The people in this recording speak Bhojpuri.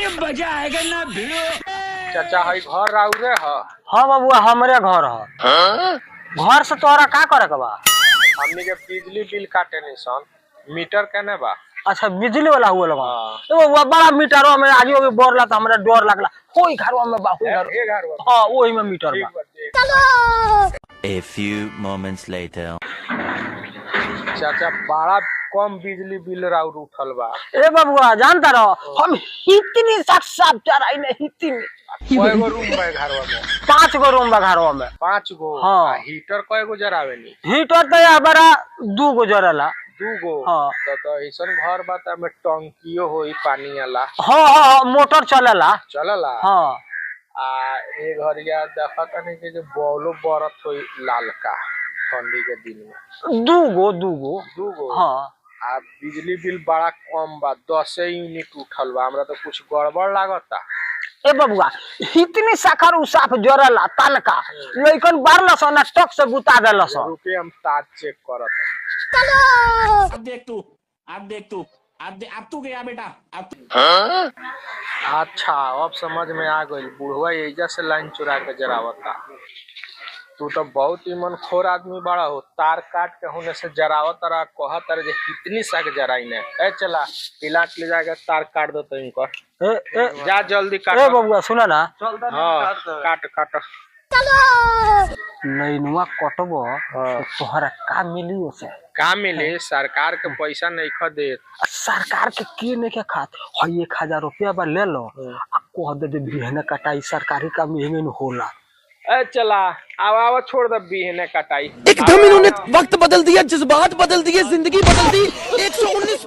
अभी मजा आएगा ना भिड़ो। चाचा हई घर राउरे ह? हाँ बबुआ हमरे घर है। घर से तोरा का करे के बा? हमनी के बिजली बिल काटे नहीं सन, मीटर केने बा? अच्छा बिजली वाला हुआ लगा। हाँ। तो बबुआ बड़ा मीटर में आज भी बोरला तो हमरा डर लगला। कोई घरवा में बा ए घर बा। हां ओही में मीटर ठीक बा। बा देख। A few moments later. चाचा बड़ा कम बिजली बिल राउर उठल बा। ए बबुआ जानता रहो हम इतनी साफ चराई नहीं इतनी कय गो रूम बा घरवा में? 5 गो रूम बा घरवा में। 5 गो? हाँ। आ हीटर कय गो जरावे नी? हीटर तो या बड़ा 2 गो जरला। 2 गो? हाँ। तो ऐसन घर बा त में टंकियो होई पानी वाला? हां मोटर चलेला। चलला? हां आ ए घरिया देखा तनी के जो बॉलो बरत होई लालका ठंडी के दिन में। 2 2 गो? हां आ बिजली बिल बड़ा कम बा, 10 यूनिट उठल बा। हमरा तो कुछ गड़बड़ लागता। ए बबुआ इतनी साखर उ साफ जरला तनका लइकन बारला सन टक से गुता देला सन। रुके हम तार चेक करत। अब देख तू अब तू गया बेटा अब तू। अच्छा अब समझ में आ गई, बुढ़वा एजा से लाइन चुरा के जरावता। तू तो बहुत ईमन खोर आदमी बड़ा हो, तार काट के होने से जरावत रहा, कहत रहे जे कितनी साग जराई ने। ए चला इलाज ले जाके तार काट दो तो इनकर। ए जा जल्दी काट। ए बबुआ सुना ना। हाँ काट काट। लइनवा कटबो हाँ। तो तोहरा का मिली ओसे? का मिले? सरकार के पैसा नहीं खदे। सरकार के ने के खात हई 1000 रुपया बा ले लो आ कह दे बिहने कटाई सरकारी का महंगे न होला। ए चला आवा छोड़ दे बिहने कटाई। एकदम इन्होंने वक्त बदल दिया, जज्बात बदल दिए, जिंदगी बदल दी। 119